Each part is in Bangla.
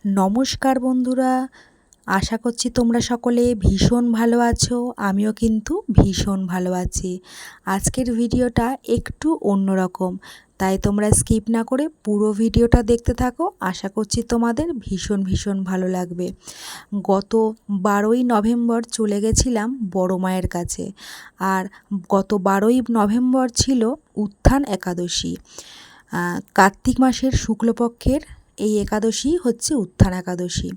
নমস্কার বন্ধুরা, আশা করছি তোমরা সকলে ভীষণ ভালো আছো। আমিও কিন্তু ভীষণ ভালো আছি। আজকের ভিডিওটা একটু অন্যরকম, তাই তোমরা স্কিপ না করে পুরো ভিডিওটা দেখতে থাকো। আশা করছি তোমাদের ভীষণ ভালো লাগবে। গত 12ই নভেম্বর চলে গেছিলাম বড় মায়ের কাছে, আর গত 12ই নভেম্বর ছিল উত্থান একাদশী। কার্তিক মাসের শুক্লপক্ষের এই একাদশী হচ্ছে উত্থান একাদশী।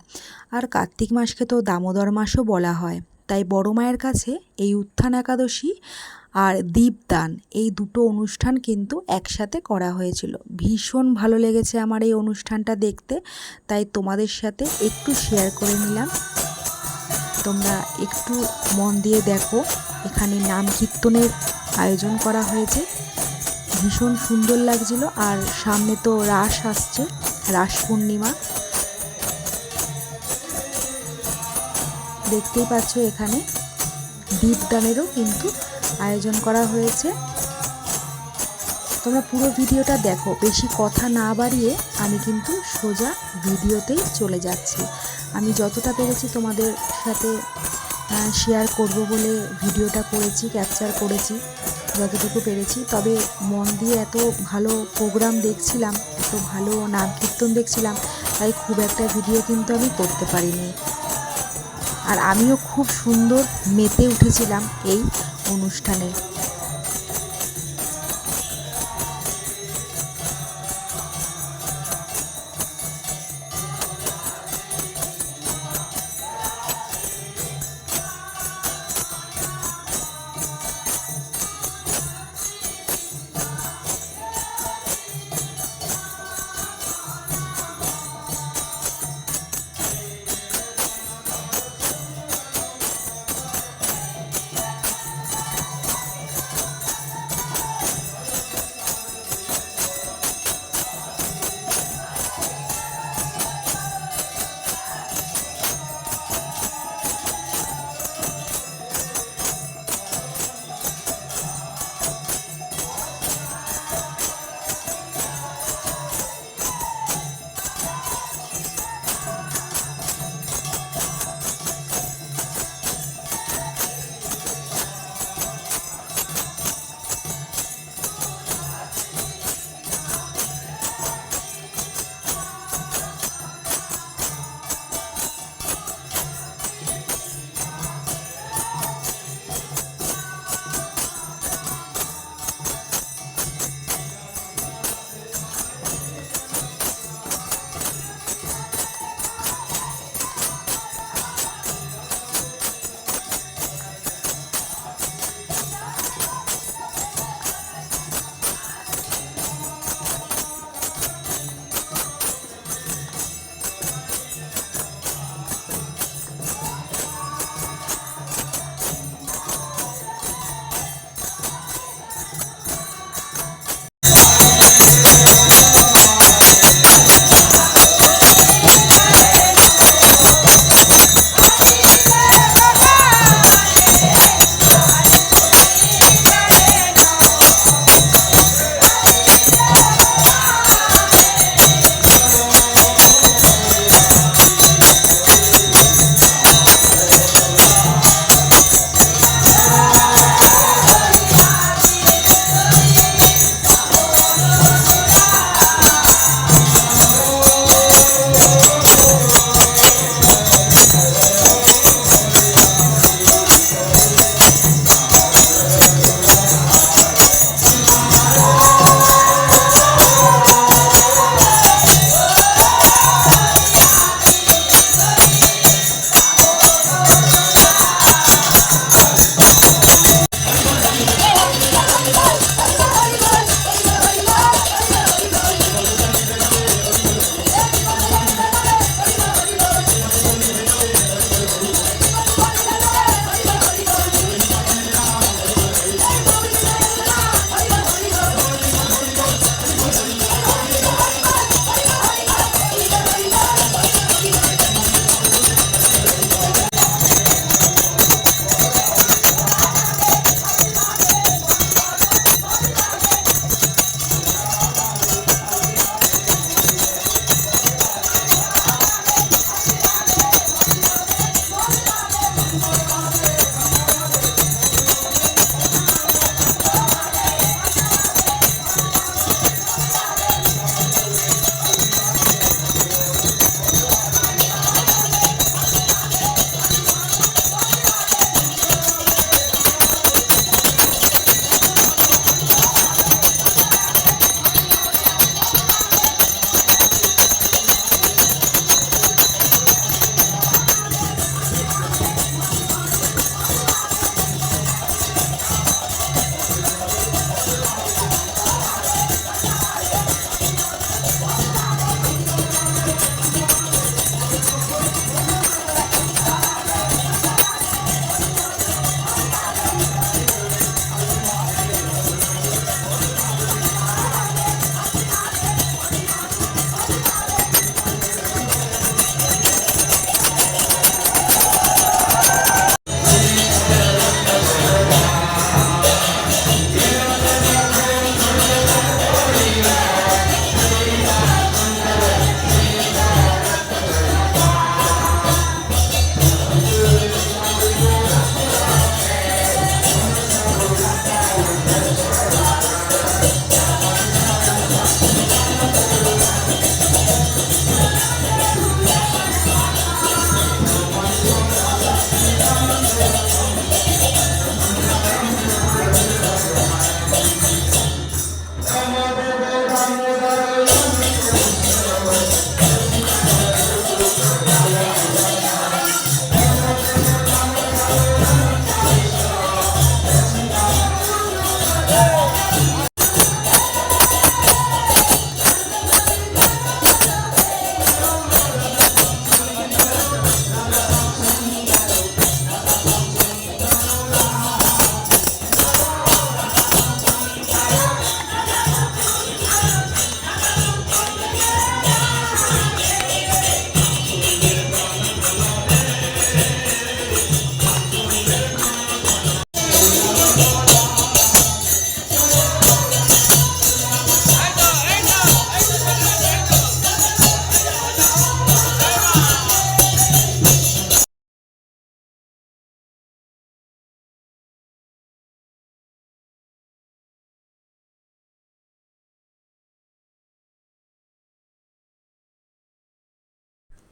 আর কার্তিক মাসকে তো দামোদর মাসও বলা হয়, তাই বড় মায়ের কাছে এই উত্থান একাদশী আর দীপদান এই দুটো অনুষ্ঠান কিন্তু একসাথে করা হয়েছিল। ভীষণ ভালো লেগেছে আমার এই অনুষ্ঠানটা দেখতে, তাই তোমাদের সাথে একটু শেয়ার করে নিলাম। তোমরা একটু মন দিয়ে দেখো, এখানে নাম কীর্তনের আয়োজন করা হয়েছে, ভীষণ সুন্দর লাগছিল। আর সামনে তো রাস আসছে, রাস পূর্ণিমা দেখতেই পাচ্ছ। এখানে দীপদানেরও কিন্তু আয়োজন করা হয়েছে। তোমরা পুরো ভিডিওটা দেখো, বেশি কথা না বাড়িয়ে আমি কিন্তু সোজা ভিডিওতেই চলে যাচ্ছি। আমি যতটা পেরেছি তোমাদের সাথে শেয়ার করব বলে ভিডিওটা করেছি, ক্যাপচার করেছি যতটুকু পেরেছি। তবে মন দিয়ে এত ভালো প্রোগ্রাম দেখছিলাম, এত ভালো নাম কীর্তন দেখছিলাম, তাই খুব একটা ভিডিও কিন্তু আমি করতে পারিনি। আর আমিও খুব সুন্দর মেতে উঠেছিলাম এই অনুষ্ঠানে।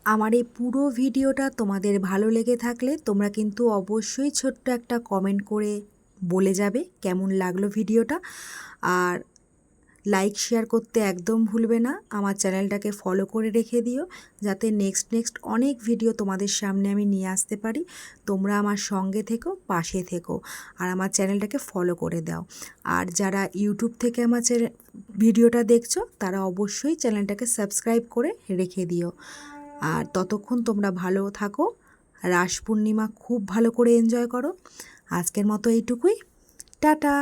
আমার এই পুরো ভিডিওটা তোমাদের ভালো লেগে থাকলে তোমরা কিন্তু অবশ্যই ছোট্ট একটা কমেন্ট করে বলে যাবে কেমন লাগলো ভিডিওটা। আর লাইক শেয়ার করতে একদম ভুলবে না। আমার চ্যানেলটাকে ফলো করে রেখে দিও, যাতে নেক্সট অনেক ভিডিও তোমাদের সামনে আমি নিয়ে আসতে পারি। তোমরা আমার সঙ্গে থেকো, পাশে থেকো, আর আমার চ্যানেলটাকে ফলো করে দাও। আর যারা ইউটিউব থেকে আমার ভিডিওটা দেখছো তারা অবশ্যই চ্যানেলটাকে সাবস্ক্রাইব করে রেখে দিও। আর ততক্ষণ তোমরা ভালো থাকো, রাস পূর্ণিমা খুব ভালো করে এনজয় করো। আজকের মতো এইটুকুই, টাটা।